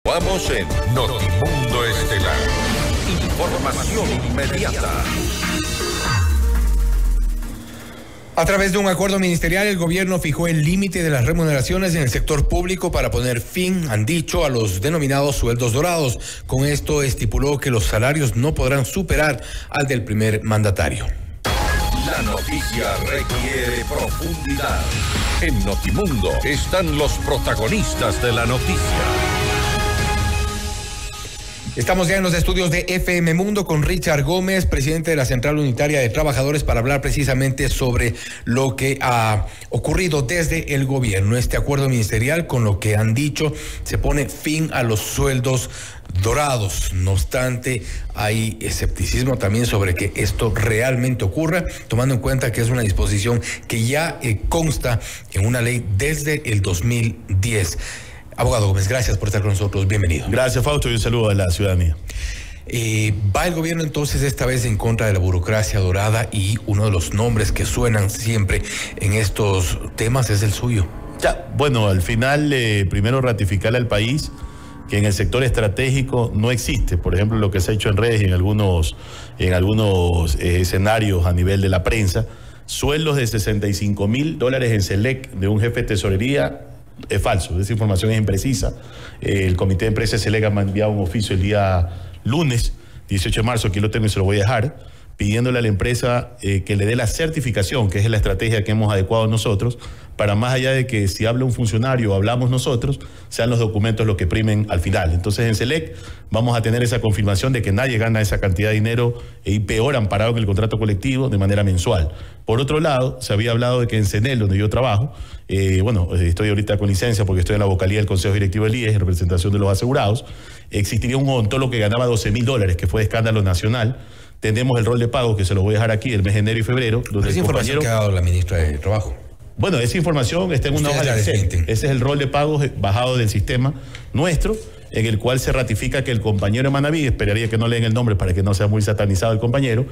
Vamos en Notimundo Estelar. Información inmediata. A través de un acuerdo ministerial, el gobierno fijó el límite de las remuneraciones en el sector público para poner fin, han dicho, a los denominados sueldos dorados. Con esto estipuló que los salarios no podrán superar al del primer mandatario. La noticia requiere profundidad. En Notimundo están los protagonistas de la noticia. Estamos ya en los estudios de FM Mundo con Richard Gómez, presidente de la Central Unitaria de Trabajadores, para hablar precisamente sobre lo que ha ocurrido desde el gobierno. Este acuerdo ministerial, con lo que han dicho, se pone fin a los sueldos dorados. No obstante, hay escepticismo también sobre que esto realmente ocurra, tomando en cuenta que es una disposición que ya consta en una ley desde el 2010. Abogado Gómez, gracias por estar con nosotros. Bienvenido. Gracias, Fausto, y un saludo a la ciudadanía. Va el gobierno entonces esta vez en contra de la burocracia dorada, y uno de los nombres que suenan siempre en estos temas es el suyo. Ya, bueno, al final, primero ratificarle al país que en el sector estratégico no existe, por ejemplo, lo que se ha hecho en redes y en algunos escenarios a nivel de la prensa, sueldos de $65,000 en SELEC de un jefe de tesorería. Es falso, esa información es imprecisa. El Comité de Empresas SELEC me ha enviado un oficio el día lunes, 18 de marzo, aquí lo tengo y se lo voy a dejar, pidiéndole a la empresa que le dé la certificación, que es la estrategia que hemos adecuado nosotros, para más allá de que si habla un funcionario o hablamos nosotros, sean los documentos los que primen al final. Entonces en SELEC vamos a tener esa confirmación de que nadie gana esa cantidad de dinero y peor amparado en el contrato colectivo de manera mensual. Por otro lado, se había hablado de que en CENEL, donde yo trabajo, estoy ahorita con licencia porque estoy en la vocalía del Consejo Directivo del IES en representación de los asegurados, existiría un odontólogo que ganaba $12,000, que fue de escándalo nacional. Tenemos el rol de pago, que se lo voy a dejar aquí, el mes de enero y febrero. Donde esa información que ha dado la ministra de Trabajo. Bueno, esa información está en una hoja de Excel. Ese es el rol de pagos bajado del sistema nuestro, en el cual se ratifica que el compañero Manaví, esperaría que no leen el nombre para que no sea muy satanizado el compañero,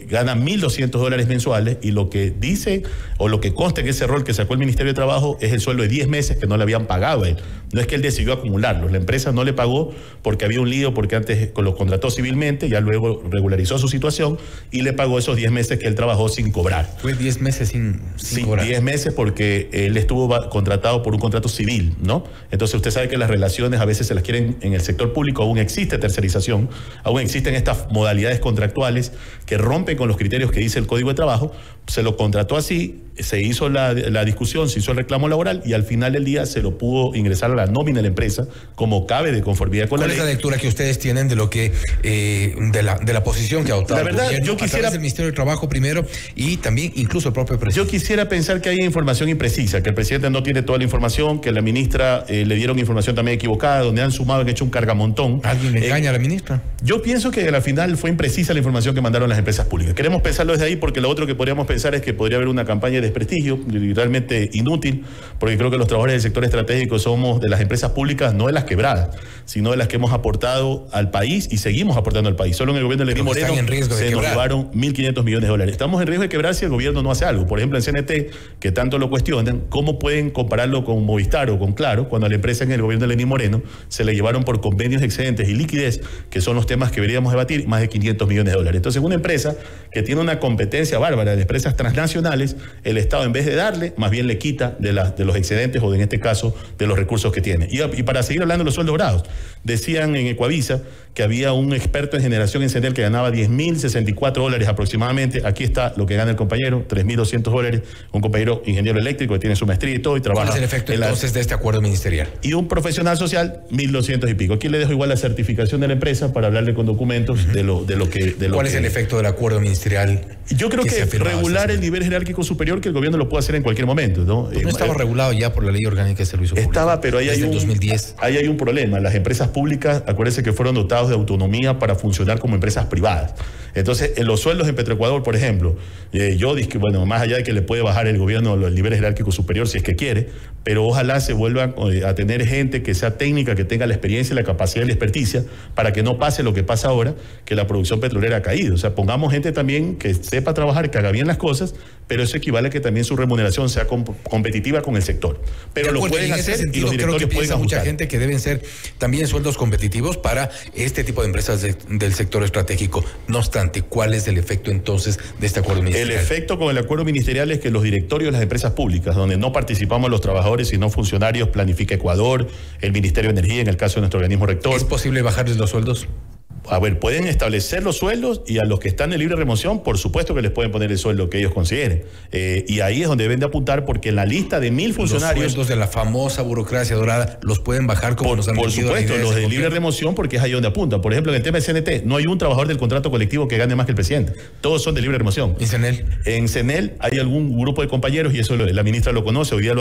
gana $1,200 mensuales, y lo que dice o lo que consta en ese rol que sacó el Ministerio de Trabajo es el sueldo de 10 meses que no le habían pagado a él. No es que él decidió acumularlos, la empresa no le pagó porque había un lío, porque antes los contrató civilmente, ya luego regularizó su situación y le pagó esos 10 meses que él trabajó sin cobrar. Fue 10 meses sin cobrar. 10 meses porque él estuvo contratado por un contrato civil, ¿no? Entonces usted sabe que las relaciones a veces se las quieren en el sector público, aún existe tercerización, aún existen estas modalidades contractuales que rompen con los criterios que dice el Código de Trabajo. Se lo contrató así, se hizo la discusión, se hizo el reclamo laboral y al final del día se lo pudo ingresar a la nómina de la empresa como cabe de conformidad con la ley. ¿Cuál es la lectura que ustedes tienen de lo que de la posición que ha adoptado el gobierno? Yo quisiera, el Ministerio de Trabajo primero y también incluso el propio presidente. Yo quisiera pensar que hay información imprecisa, que el presidente no tiene toda la información, que la ministra le dieron información también equivocada, donde han sumado, han hecho un cargamontón. ¿Alguien le engaña a la ministra? Yo pienso que al final fue imprecisa la información que mandaron las empresas públicas. Queremos pensarlo desde ahí porque lo otro que podríamos pensar es que podría haber una campaña de desprestigio realmente inútil, porque creo que los trabajadores del sector estratégico somos de las empresas públicas, no de las quebradas, sino de las que hemos aportado al país y seguimos aportando al país. Solo en el gobierno de Lenín Moreno se nos llevaron $1,500 millones. Estamos en riesgo de quebrar si el gobierno no hace algo. Por ejemplo, en CNT, que tanto lo cuestionan, ¿cómo pueden compararlo con Movistar o con Claro, cuando a la empresa en el gobierno de Lenín Moreno se le llevaron por convenios excedentes y liquidez, que son los temas que deberíamos debatir, más de $500 millones? Entonces, una empresa que tiene una competencia bárbara de empresas transnacionales, el Estado, en vez de darle, más bien le quita de los excedentes o en este caso de los recursos que tiene. Y para seguir hablando de los sueldos dorados, decían en Ecuavisa que había un experto en generación en CENEL que ganaba $10,064 aproximadamente. Aquí está lo que gana el compañero, $3,200, un compañero ingeniero eléctrico que tiene su maestría y todo y trabaja. ¿Cuál es el efecto entonces de este acuerdo ministerial? Y un profesional social, 1,200 y pico. Aquí le dejo igual la certificación de la empresa para hablarle con documentos de lo que... ¿Cuál es el efecto del acuerdo ministerial? Yo creo que regular el nivel jerárquico superior, que el gobierno lo puede hacer en cualquier momento, ¿no? Pues no estaba regulado ya por la Ley Orgánica de Servicio Público. Estaba, pero ahí desde hay 2010. Ahí hay un problema. Las empresas públicas, acuérdense que fueron dotados de autonomía para funcionar como empresas privadas. Entonces, en los sueldos en Petroecuador, por ejemplo, yo dije, bueno, más allá de que le puede bajar el gobierno el nivel jerárquico superior si es que quiere, pero ojalá se vuelvan a tener gente que sea técnica, que tenga la experiencia, la capacidad y la experticia, para que no pase lo que pasa ahora, que la producción petrolera ha caído. O sea, pongamos gente también que sepa trabajar, que haga bien las cosas, pero eso equivale a que que también su remuneración sea competitiva con el sector. Pero lo pueden hacer y los directorios pueden ajustar. Mucha gente que deben ser también sueldos competitivos para este tipo de empresas del sector estratégico. No obstante, ¿cuál es el efecto entonces de este acuerdo ministerial? El efecto con el acuerdo ministerial es que los directorios de las empresas públicas, donde no participamos los trabajadores sino funcionarios, Planifica Ecuador, el Ministerio de Energía, en el caso de nuestro organismo rector. ¿Es posible bajarles los sueldos? A ver, pueden establecer los sueldos y a los que están de libre remoción, por supuesto que les pueden poner el sueldo que ellos consideren. Y ahí es donde deben de apuntar, porque en la lista de 1.000 funcionarios... Los sueldos de la famosa burocracia dorada los pueden bajar como nos han metido. Por supuesto, los de libre remoción, porque es ahí donde apuntan. Por ejemplo, en el tema de CNT, no hay un trabajador del contrato colectivo que gane más que el presidente. Todos son de libre remoción. ¿En CNEL? En CNEL hay algún grupo de compañeros, y eso la ministra lo conoce, hoy día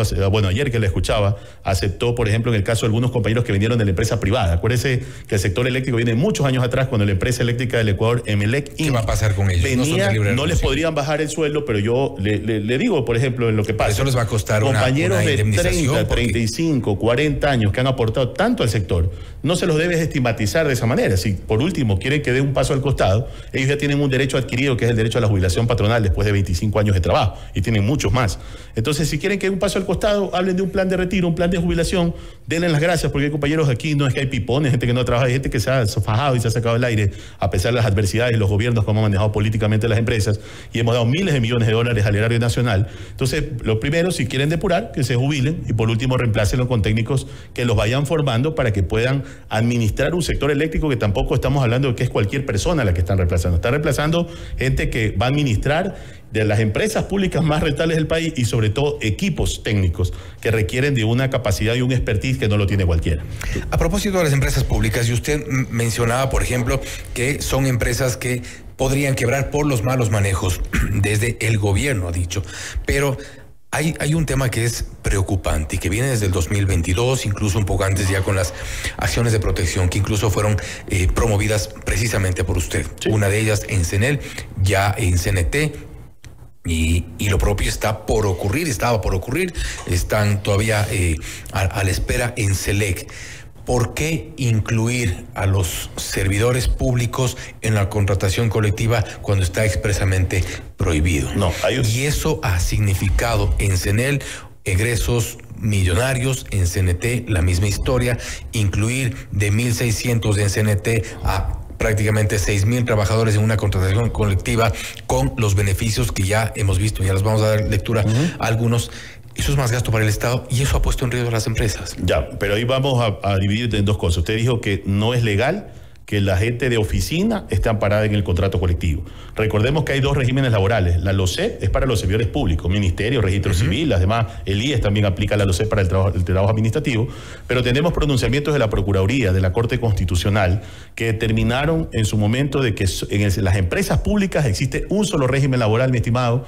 ayer que la escuchaba, aceptó, por ejemplo, en el caso de algunos compañeros que vinieron de la empresa privada. Acuérdese que el sector eléctrico viene muchos años atrás, cuando la empresa eléctrica del Ecuador, Emelec, ¿qué va a pasar con ellos? No les podrían bajar el sueldo, pero yo le digo, por ejemplo, en lo que pasa. Eso les va a costar compañeros una de 30, porque... 35, 40 años que han aportado tanto al sector, no se los debe estigmatizar de esa manera. Si por último quieren que dé un paso al costado, ellos ya tienen un derecho adquirido, que es el derecho a la jubilación patronal después de 25 años de trabajo, y tienen muchos más. Entonces, si quieren que dé un paso al costado, hablen de un plan de retiro, un plan de jubilación, denle las gracias, porque hay compañeros aquí, no es que hay pipones, gente que no trabaja, hay gente que se ha fajado y se ha sacado el aire a pesar de las adversidades y los gobiernos como han manejado políticamente las empresas, y hemos dado miles de millones de dólares al erario nacional. Entonces, lo primero, si quieren depurar, que se jubilen, y por último, reemplácenlo con técnicos que los vayan formando para que puedan administrar un sector eléctrico, que tampoco estamos hablando de que es cualquier persona la que están reemplazando. Están reemplazando gente que va a administrar de las empresas públicas más rentables del país, y sobre todo equipos técnicos que requieren de una capacidad y un expertise que no lo tiene cualquiera. A propósito de las empresas públicas, y usted mencionaba, por ejemplo, que son empresas que podrían quebrar por los malos manejos desde el gobierno, ha dicho, pero hay un tema que es preocupante y que viene desde el 2022, incluso un poco antes, ya con las acciones de protección que incluso fueron promovidas precisamente por usted. Sí. Una de ellas en CNEL, ya en CNT, y lo propio estaba por ocurrir, están todavía a la espera en SELEC. ¿Por qué incluir a los servidores públicos en la contratación colectiva cuando está expresamente prohibido? Y eso ha significado en CNEL egresos millonarios, en CNT la misma historia, incluir de 1.600 en CNT a prácticamente 6.000 trabajadores en una contratación colectiva con los beneficios que ya hemos visto, ya les vamos a dar lectura a algunos. Eso es más gasto para el Estado y eso ha puesto en riesgo a las empresas. Ya, pero ahí vamos a dividir en dos cosas. Usted dijo que no es legal que la gente de oficina esté amparada en el contrato colectivo. Recordemos que hay dos regímenes laborales. La LOCEP es para los servidores públicos, Ministerio, Registro Civil, además el IES también aplica la LOCEP para el trabajo administrativo, pero tenemos pronunciamientos de la Procuraduría, de la Corte Constitucional, que determinaron en su momento de que en las empresas públicas existe un solo régimen laboral, mi estimado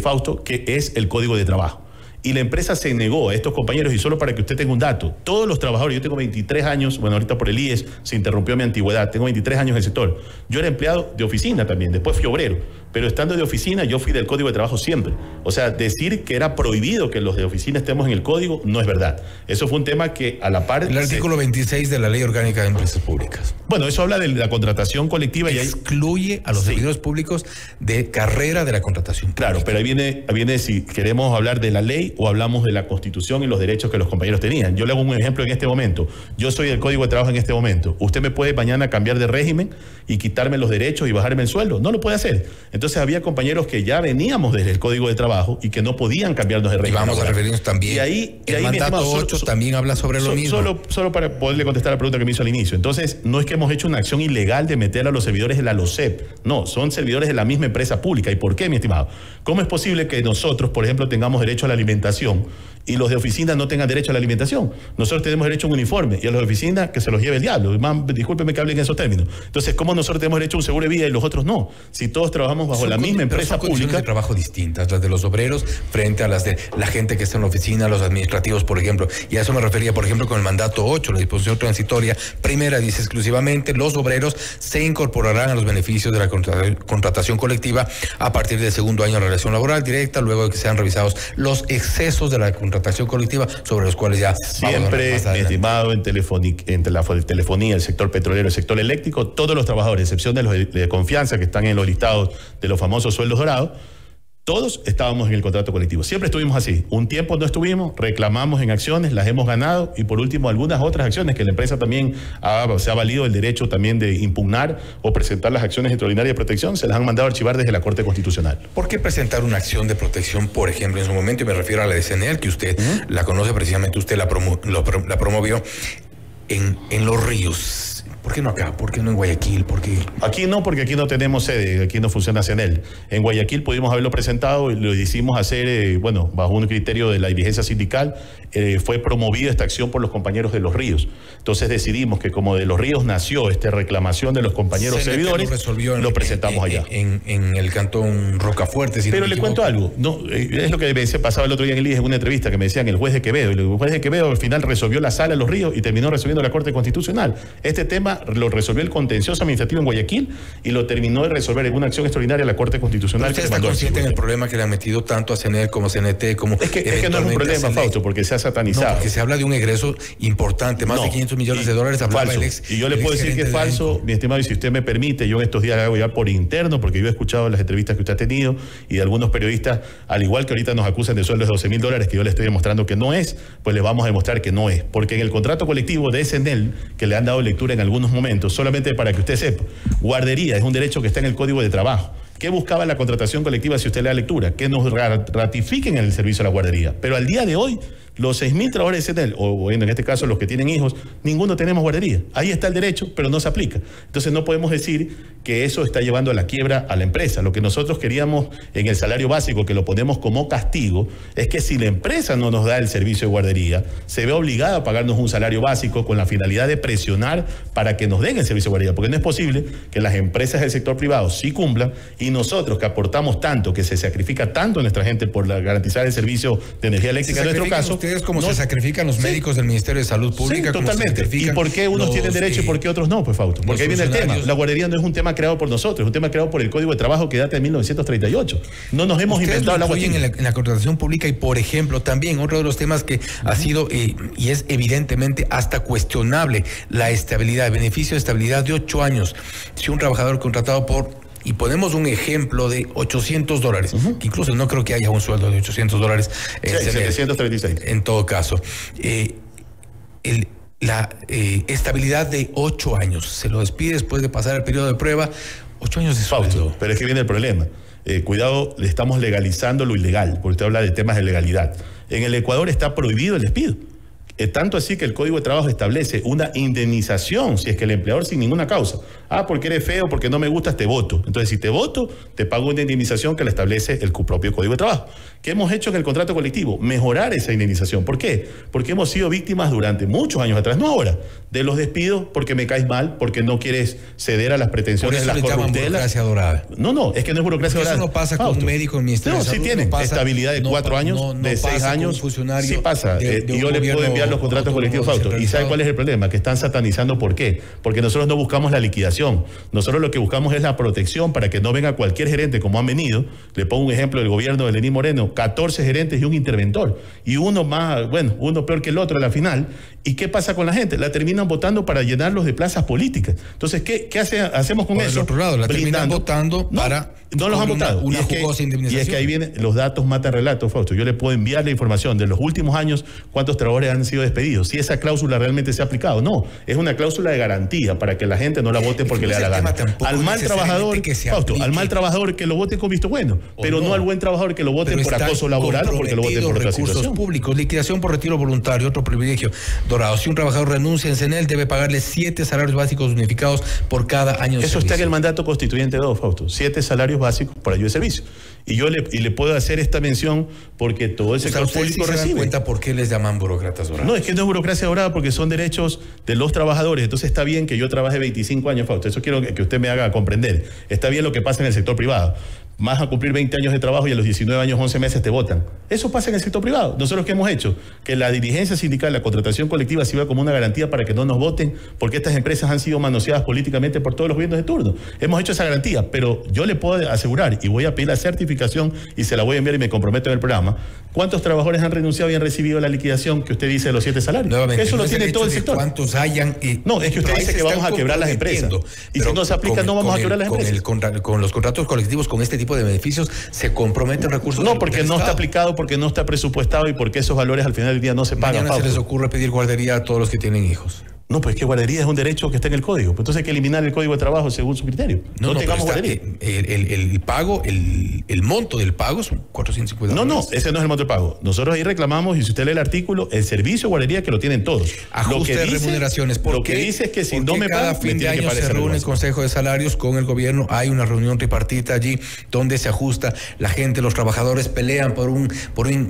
Fausto, que es el Código de Trabajo. Y la empresa se negó a estos compañeros, y solo para que usted tenga un dato, todos los trabajadores, yo tengo 23 años, bueno, ahorita por el IES se interrumpió mi antigüedad, tengo 23 años en el sector. Yo era empleado de oficina también, después fui obrero, pero estando de oficina yo fui del Código de Trabajo siempre. O sea, decir que era prohibido que los de oficina estemos en el Código no es verdad. Eso fue un tema que a la par... El artículo 26 de la Ley Orgánica de Empresas Públicas. Bueno, eso habla de la contratación colectiva. Excluye a los servidores públicos de carrera de la contratación pública. Claro, pero ahí viene si queremos hablar de la ley o hablamos de la Constitución y los derechos que los compañeros tenían. Yo le hago un ejemplo en este momento. Yo soy del Código de Trabajo en este momento. Usted me puede mañana cambiar de régimen y quitarme los derechos y bajarme el sueldo. No lo puede hacer. Entonces había compañeros que ya veníamos desde el Código de Trabajo y que no podían cambiarnos de régimen. Y vamos a referirnos también. Y ahí el mandato 8 también habla sobre lo mismo. Solo para poderle contestar la pregunta que me hizo al inicio. Entonces, no es que hemos hecho una acción ilegal de meter a los servidores de la LOCEP. No, son servidores de la misma empresa pública. ¿Y por qué, mi estimado? ¿Cómo es posible que nosotros, por ejemplo, tengamos derecho a la alimentación y los de oficina no tengan derecho a la alimentación? Nosotros tenemos derecho a un uniforme y a los de oficina que se los lleve el diablo. Discúlpeme que hable en esos términos. Entonces, ¿cómo nosotros tenemos derecho a un seguro de vida y los otros no? Si todos trabajamos bajo la misma empresa pública. Son condiciones de trabajo distintas, las de los obreros frente a las de la gente que está en la oficina, los administrativos, por ejemplo. Y a eso me refería, por ejemplo, con el mandato 8, la disposición transitoria primera, dice exclusivamente los obreros se incorporarán a los beneficios de la contratación colectiva a partir del segundo año de relación laboral directa, luego de que sean revisados los excesos de la contratación colectiva, sobre los cuales ya siempre, mi estimado, en la telefonía, el sector petrolero, el sector eléctrico, todos los trabajadores, a excepción de los de confianza que están en los listados de los famosos sueldos dorados, todos estábamos en el contrato colectivo. Siempre estuvimos así. Un tiempo no estuvimos, reclamamos en acciones, las hemos ganado y por último algunas otras acciones que la empresa también se ha valido el derecho también de impugnar o presentar las acciones extraordinarias de protección, se las han mandado a archivar desde la Corte Constitucional. ¿Por qué presentar una acción de protección, por ejemplo, en su momento, y me refiero a la de CNEL, que usted la conoce precisamente, usted la promovió en Los Ríos? ¿Por qué no acá? ¿Por qué no en Guayaquil? ¿Por qué? Aquí no, porque aquí no tenemos sede, aquí no funciona CNEL. En Guayaquil pudimos haberlo presentado y lo hicimos hacer, bajo un criterio de la dirigencia sindical, fue promovida esta acción por los compañeros de Los Ríos. Entonces decidimos que como de Los Ríos nació esta reclamación de los compañeros servidores, lo presentamos allá. En el cantón Rocafuerte. Pero le cuento algo, es lo que me pasaba el otro día en el IES en una entrevista que me decían el juez de Quevedo. El juez de Quevedo al final resolvió la sala de Los Ríos y terminó resolviendo la Corte Constitucional. Este tema lo resolvió el contencioso administrativo en Guayaquil y lo terminó de resolver en una acción extraordinaria la Corte Constitucional. ¿Usted está consciente en el problema que le han metido tanto a CNEL como a CNT? Como es que no es un problema, Fausto, porque se ha satanizado. No, porque se habla de un egreso importante, más de 500 millones de dólares. Falso. Y yo le puedo decir que es falso, mi estimado, y si usted me permite, yo en estos días hago ya por interno, porque yo he escuchado las entrevistas que usted ha tenido y de algunos periodistas, al igual que ahorita nos acusan de sueldos de $12,000, que yo le estoy demostrando que no es, pues le vamos a demostrar que no es. Porque en el contrato colectivo de CNEL, que le han dado lectura en algunos momentos, solamente para que usted sepa, guardería es un derecho que está en el Código de Trabajo. ¿Qué buscaba la contratación colectiva si usted le da lectura? Que nos ratifiquen en el servicio a la guardería. Pero al día de hoy, los 6,000 trabajadores de CNEL, o bueno, en este caso los que tienen hijos, ninguno tenemos guardería. Ahí está el derecho, pero no se aplica. Entonces no podemos decir que eso está llevando a la quiebra a la empresa. Lo que nosotros queríamos en el salario básico, que lo ponemos como castigo, es que si la empresa no nos da el servicio de guardería, se ve obligada a pagarnos un salario básico con la finalidad de presionar para que nos den el servicio de guardería. Porque no es posible que las empresas del sector privado sí cumplan y nosotros que aportamos tanto, que se sacrifica tanto nuestra gente por garantizar el servicio de energía eléctrica en nuestro caso. Ustedes como se sacrifican los médicos del Ministerio de Salud Pública. Sí, totalmente. ¿Y por qué unos tienen derecho y por qué otros no? Pues Fausto. Porque ahí viene el tema. La guardería no es un tema creado por nosotros, es un tema creado por el Código de Trabajo que data de 1938. No nos hemos inventado la guardería. En la contratación pública y, por ejemplo, también otro de los temas que ha sido y es evidentemente hasta cuestionable, la estabilidad, beneficio de estabilidad de 8 años. Si un trabajador contratado y ponemos un ejemplo de $800, que incluso no creo que haya un sueldo de $800. Sí, 736. En todo caso. La estabilidad de 8 años. Se lo despide después de pasar el periodo de prueba. 8 años de sueldo. Pero es que viene el problema. Cuidado, le estamos legalizando lo ilegal, porque usted habla de temas de legalidad. En el Ecuador está prohibido el despido. Tanto así que el Código de Trabajo establece una indemnización si es que el empleador sin ninguna causa. Porque eres feo, porque no me gustas, te voto. Entonces, si te voto, te pago una indemnización que la establece el propio Código de Trabajo. ¿Qué hemos hecho en el contrato colectivo? Mejorar esa indemnización. ¿Por qué? Porque hemos sido víctimas durante muchos años atrás, no ahora, de los despidos porque me caes mal, porque no quieres ceder a las pretensiones de las corruptelas. Burocracia dorada. No, es que no es burocracia dorada. Eso no pasa con un médico en el Ministerio de Salud. No, sí tiene estabilidad de 4 años, de 6 años. Sí pasa. Y yo le puedo enviar los contratos colectivos, Fausto. ¿Y sabe cuál es el problema? Que están satanizando. ¿Por qué? Porque nosotros no buscamos la liquidación. Nosotros lo que buscamos es la protección para que no venga cualquier gerente como han venido. Le pongo un ejemplo del gobierno de Lenín Moreno, 14 gerentes y un interventor. Y uno peor que el otro a la final. ¿Y qué pasa con la gente? La terminan votando para llenarlos de plazas políticas. Entonces, ¿qué hacemos con eso? Por el otro lado, la terminan votando para... No los han votado. Una jugosa indemnización. Y es que ahí viene, los datos matan relatos, Fausto. Yo le puedo enviar la información de los últimos años, cuántos trabajadores han sido despedidos. Si esa cláusula realmente se ha aplicado. No, es una cláusula de garantía para que la gente no la vote porque le da la gana. Al mal trabajador, Fausto, al mal trabajador que lo vote con visto bueno, pero no al buen trabajador que lo vote por acoso laboral o porque lo vote por otra situación. Públicos, liquidación por retiro voluntario, otro privilegio dorado. Si un trabajador renuncia en CNEL, debe pagarle 7 salarios básicos unificados por cada año de Eso está en el mandato constituyente 2, Fausto. 7 salarios básicos por año de servicio. Y yo le puedo hacer esta mención porque todo el sector público recibe. ¿Se dan cuenta por qué les llaman burócratas dorados? No, es que no es burocracia dorada porque son derechos de los trabajadores. Entonces está bien que yo trabaje 25 años, Fausto. Eso quiero que usted me haga comprender. Está bien lo que pasa en el sector privado. Vas a cumplir 20 años de trabajo y a los 19 años, 11 meses te votan. Eso pasa en el sector privado. Nosotros, ¿qué hemos hecho? Que la dirigencia sindical, la contratación colectiva sirva como una garantía para que no nos voten, porque estas empresas han sido manoseadas políticamente por todos los gobiernos de turno. Hemos hecho esa garantía, pero yo le puedo asegurar, y voy a pedir la certificación y se la voy a enviar y me comprometo en el programa, ¿cuántos trabajadores han renunciado y han recibido la liquidación que usted dice de los 7 salarios? Nuevamente, eso no lo tiene todo el sector. ¿Cuántos hayan? No, es que usted dice que vamos a quebrar las empresas. Y si no se aplica, no vamos a quebrar las empresas. Con los contratos colectivos, con este tipo tipo de beneficios, se comprometen recursos. No, porque no está aplicado, porque no está presupuestado y porque esos valores al final del día no se pagan. Mañana se les ocurre pedir guardería a todos los que tienen hijos. No, pues que guardería es un derecho que está en el código. Pues entonces hay que eliminar el código de trabajo según su criterio. No tengamos guardería. El pago, el monto del pago son 450 No, ese no es el monto del pago. Nosotros ahí reclamamos, y si usted lee el artículo, el servicio de guardería que lo tienen todos. Ajuste de remuneraciones. Lo que dice es que si no me pagan, cada fin de año se reúne el Consejo de Salarios con el gobierno. Hay una reunión tripartita allí donde se ajusta la gente, los trabajadores pelean por un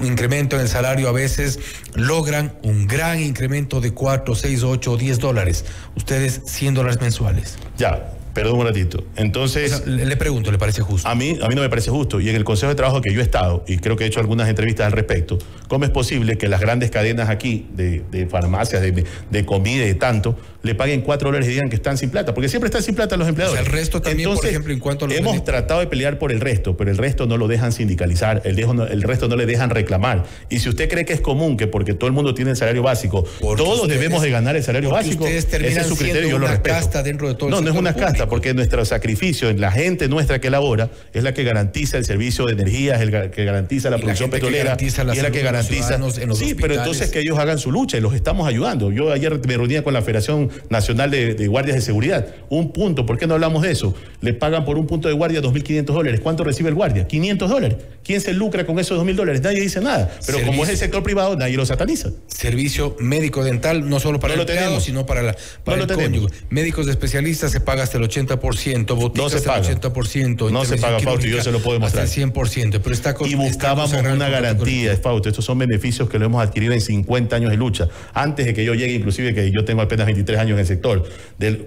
incremento en el salario. A veces logran un gran incremento de 4, 6, 8 o 10 dólares. Ustedes $100 mensuales. Ya, perdón un ratito. Entonces, o sea, le pregunto, ¿le parece justo? A mí no me parece justo. Y en el Consejo de Trabajo que yo he estado, y creo que he hecho algunas entrevistas al respecto, ¿cómo es posible que las grandes cadenas aquí de farmacias, de comida y de tanto, le paguen $4 y digan que están sin plata? Porque siempre están sin plata los empleadores. O sea, el resto también, entonces, por ejemplo, en cuanto a los hemos tratado de pelear por el resto, pero el resto no lo dejan sindicalizar, el resto no le dejan reclamar. Y si usted cree que es común que porque todo el mundo tiene el salario básico, todos debemos de ganar el salario básico, ese es su criterio, yo lo respeto. Casta dentro de todo no es una casta, porque nuestro sacrificio, la gente nuestra que labora, es la que garantiza el servicio de energía, es el que garantiza la producción petrolera, y es la que garantiza. Sí, pero entonces que ellos hagan su lucha y los estamos ayudando. Yo ayer me reunía con la Federación Nacional de Guardias de Seguridad. Un punto, ¿por qué no hablamos de eso? Le pagan por un punto de guardia $2.500. ¿Cuánto recibe el guardia? $500. ¿Quién se lucra con esos $2.000? Nadie dice nada. Pero como es el sector privado, nadie lo sataniza. Servicio médico dental, no solo para el empleado, sino para el cónyuge. Médicos de especialistas se paga hasta el 80%, boticas hasta el 80%. No se paga, Fausto, yo se lo puedo demostrar. Hasta el 100%. Pero está y buscábamos una garantía, Fausto. Estos son beneficios que lo hemos adquirido en 50 años de lucha. Antes de que yo llegue, inclusive que yo tengo apenas 23 años en el sector.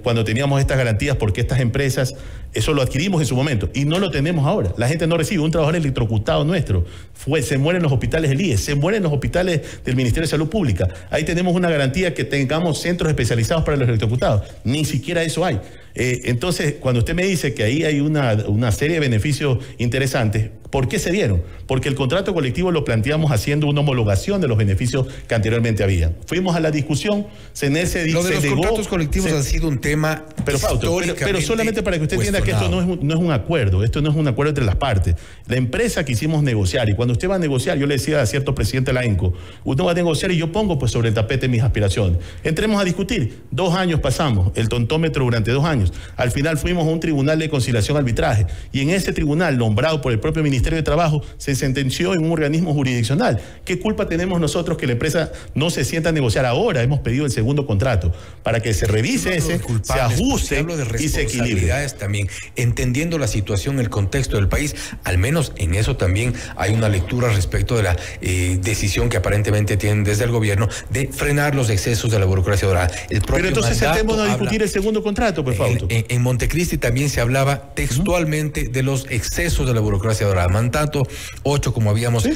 Cuando teníamos estas garantías, porque estas empresas, eso lo adquirimos en su momento y no lo tenemos ahora. La gente no recibe. Un trabajador electrocutado nuestro se muere en los hospitales del IES, se muere en los hospitales del Ministerio de Salud Pública. Ahí tenemos una garantía que tengamos centros especializados para los electrocutados. Ni siquiera eso hay. Entonces, cuando usted me dice que ahí hay una serie de beneficios interesantes, ¿por qué se dieron? Porque el contrato colectivo lo planteamos haciendo una homologación de los beneficios que anteriormente había. Fuimos a la discusión, lo de los contratos colectivos ha sido un tema pero solamente para que usted entienda que esto no es un acuerdo, esto no es un acuerdo entre las partes. La empresa quisimos negociar, y cuando usted va a negociar, yo le decía a cierto presidente de la ENCO, usted va a negociar y yo pongo pues sobre el tapete mis aspiraciones. Entremos a discutir. 2 años pasamos, el tontómetro durante 2 años. Al final fuimos a un tribunal de conciliación arbitraje, y en ese tribunal, nombrado por el propio Ministerio de Trabajo, se sentenció en un organismo jurisdiccional. ¿Qué culpa tenemos nosotros que la empresa no se sienta a negociar ahora? Hemos pedido el segundo contrato para que se revise se ajuste y se equilibre. También, entendiendo la situación, el contexto del país, al menos en eso también hay una lectura respecto de la decisión que aparentemente tienen desde el gobierno de frenar los excesos de la burocracia dorada. Pero entonces sentemos a discutir el segundo contrato, por favor. En Montecristi también se hablaba textualmente de los excesos de la burocracia dorada. Mandato 8, como habíamos...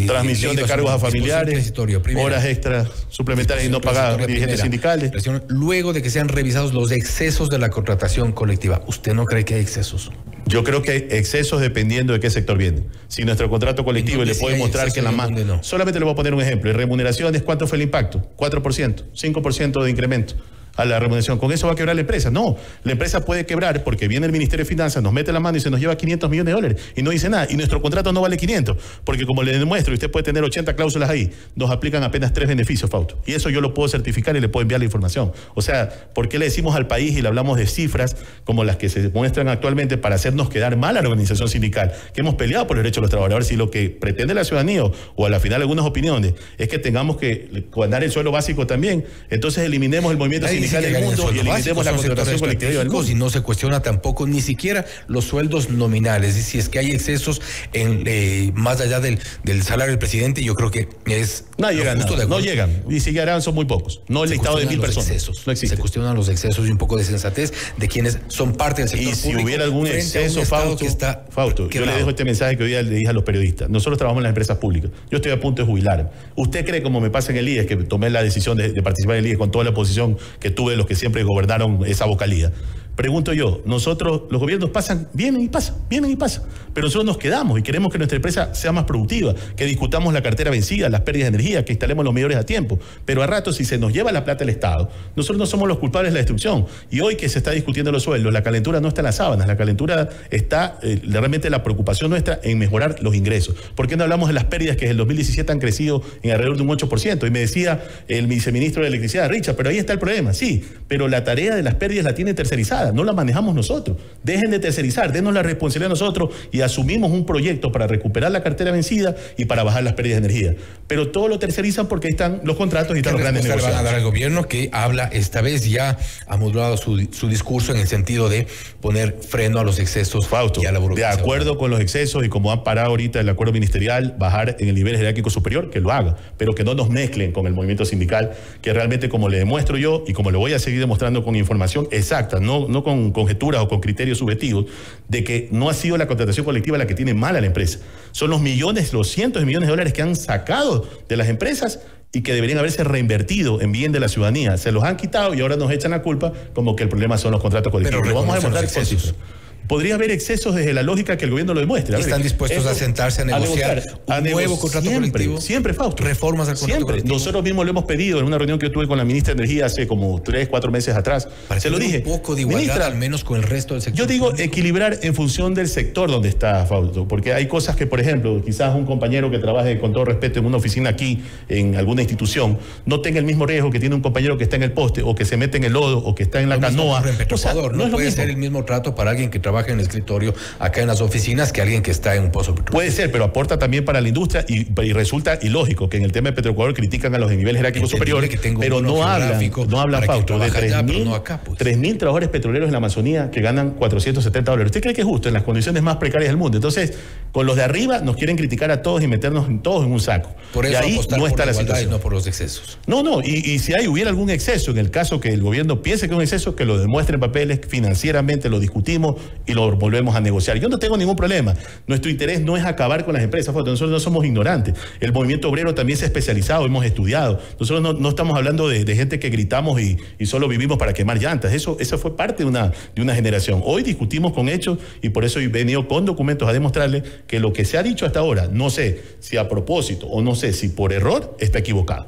transmisión de cargos a familiares, horas extras suplementarias y no pagadas, dirigentes sindicales. Luego de que sean revisados los excesos de la contratación colectiva, ¿usted no cree que hay excesos? Yo creo que hay excesos dependiendo de qué sector viene. Si nuestro contrato colectivo le puede mostrar que en la más... No. Solamente le voy a poner un ejemplo. En remuneraciones, ¿cuánto fue el impacto? 4%, 5% de incremento a la remuneración. ¿Con eso va a quebrar la empresa? No, la empresa puede quebrar porque viene el Ministerio de Finanzas, nos mete la mano y se nos lleva $500 millones y no dice nada. Y nuestro contrato no vale 500, porque como le demuestro, y usted puede tener 80 cláusulas ahí, nos aplican apenas 3 beneficios, Fausto. Y eso yo lo puedo certificar y le puedo enviar la información. O sea, ¿por qué le decimos al país y le hablamos de cifras como las que se muestran actualmente para hacernos quedar mal a la organización sindical? Que hemos peleado por el derecho de los trabajadores. Si lo que pretende la ciudadanía o a la final algunas opiniones es que tengamos que ganar el suelo básico también, entonces eliminemos el movimiento sindical del mundo y eliminemos la contratación colectiva del mundo. Y no se cuestiona tampoco ni siquiera los sueldos nominales. Y si es que hay excesos más allá del salario del presidente, yo creo que es no llegan. Y si llegarán son muy pocos. No el listado de 1,000 personas. Excesos. No existe. Se cuestionan los excesos y un poco de sensatez de quienes son parte del sector público. Y si hubiera algún exceso, Fausto, yo le dejo este mensaje que hoy día le dije a los periodistas. Nosotros trabajamos en las empresas públicas. Yo estoy a punto de jubilar. ¿Usted cree, como me pasa en el IES, que tomé la decisión de participar en el IES con toda la oposición que tuve de los que siempre gobernaron esa vocalía? Pregunto yo, nosotros, los gobiernos vienen y pasan, pero nosotros nos quedamos y queremos que nuestra empresa sea más productiva, que discutamos la cartera vencida, las pérdidas de energía, que instalemos los medidores a tiempo, pero a rato si se nos lleva la plata el Estado, nosotros no somos los culpables de la destrucción. Y hoy que se está discutiendo los sueldos, la calentura no está en las sábanas, la calentura está, realmente la preocupación nuestra en mejorar los ingresos. ¿Por qué no hablamos de las pérdidas que desde el 2017 han crecido en alrededor de un 8%? Y me decía el viceministro de Electricidad, Richard, pero ahí está el problema, sí, pero la tarea de las pérdidas la tiene tercerizada, no la manejamos nosotros. Dejen de tercerizar, denos la responsabilidad a nosotros y asumimos un proyecto para recuperar la cartera vencida y para bajar las pérdidas de energía. Pero todo lo tercerizan porque ahí están los contratos y están los grandes negocios. ¿Qué van a dar al gobierno que habla esta vez, ya ha modulado su discurso en el sentido de poner freno a los excesos, Fausto, y a la burocracia? De acuerdo con los excesos y como han parado ahorita el acuerdo ministerial, bajar en el nivel jerárquico superior, que lo haga, pero que no nos mezclen con el movimiento sindical, que realmente, como le demuestro yo y como lo voy a seguir demostrando con información exacta, no con conjeturas o con criterios subjetivos, de que no ha sido la contratación colectiva la que tiene mal a la empresa. Son los millones, los cientos de millones de dólares que han sacado de las empresas y que deberían haberse reinvertido en bien de la ciudadanía. Se los han quitado y ahora nos echan la culpa como que el problema son los contratos colectivos. Pero lo vamos a demostrar excesos. Podría haber excesos desde la lógica que el gobierno lo demuestre. ¿Están dispuestos a sentarse a negociar un nuevo contrato colectivo? Siempre, Fausto. Reformas al contrato colectivo. Nosotros mismos lo hemos pedido en una reunión que yo tuve con la ministra de Energía hace como 3-4 meses atrás. Se lo dije. Un poco de igualdad, ministra, al menos con el resto del sector. Yo digo público. Equilibrar en función del sector donde está, Fausto, porque hay cosas que, por ejemplo, quizás un compañero que trabaje con todo respeto en una oficina aquí, en alguna institución, no tenga el mismo riesgo que tiene un compañero que está en el poste o que se mete en el lodo o que está en la canoa. No puede ser el mismo trato para alguien que trabaja en el escritorio acá en las oficinas que alguien que está en un pozo petrolero. Puede ser, pero aporta también para la industria y resulta ilógico que en el tema de Petroecuador critican a los de nivel jerárquico superior, pero no hablan, Fausto, de 3.000 trabajadores petroleros en la Amazonía que ganan $470. ¿Usted cree que es justo en las condiciones más precarias del mundo? Entonces, con los de arriba nos quieren criticar a todos y meternos todos en un saco. Por eso y ahí no está la situación. No por los excesos. Y si hubiera algún exceso, en el caso que el gobierno piense que es un exceso, que lo demuestre en papeles, financieramente lo discutimos y lo volvemos a negociar. Yo no tengo ningún problema. Nuestro interés no es acabar con las empresas, nosotros no somos ignorantes. El movimiento obrero también se ha especializado, hemos estudiado. Nosotros no estamos hablando de gente que gritamos y solo vivimos para quemar llantas. Eso fue parte de una generación. Hoy discutimos con hechos y por eso he venido con documentos a demostrarle que lo que se ha dicho hasta ahora, no sé si a propósito o no sé si por error, está equivocado.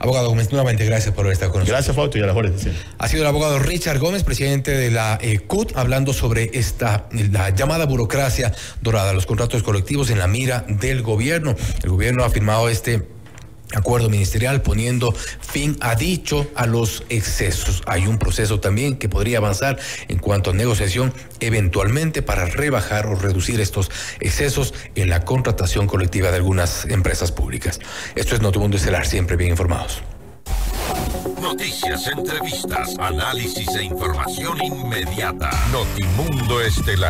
Abogado Gómez, nuevamente gracias por haber estado con nosotros. Gracias, Fausto, y a las órdenes. Sí. Ha sido el abogado Richard Gómez, presidente de la CUT, hablando sobre la llamada burocracia dorada, los contratos colectivos en la mira del gobierno. El gobierno ha firmado este acuerdo ministerial poniendo fin, ha dicho, a los excesos. Hay un proceso también que podría avanzar en cuanto a negociación eventualmente para rebajar o reducir estos excesos en la contratación colectiva de algunas empresas públicas. Esto es Notimundo Estelar, siempre bien informados. Noticias, entrevistas, análisis e información inmediata. Notimundo Estelar.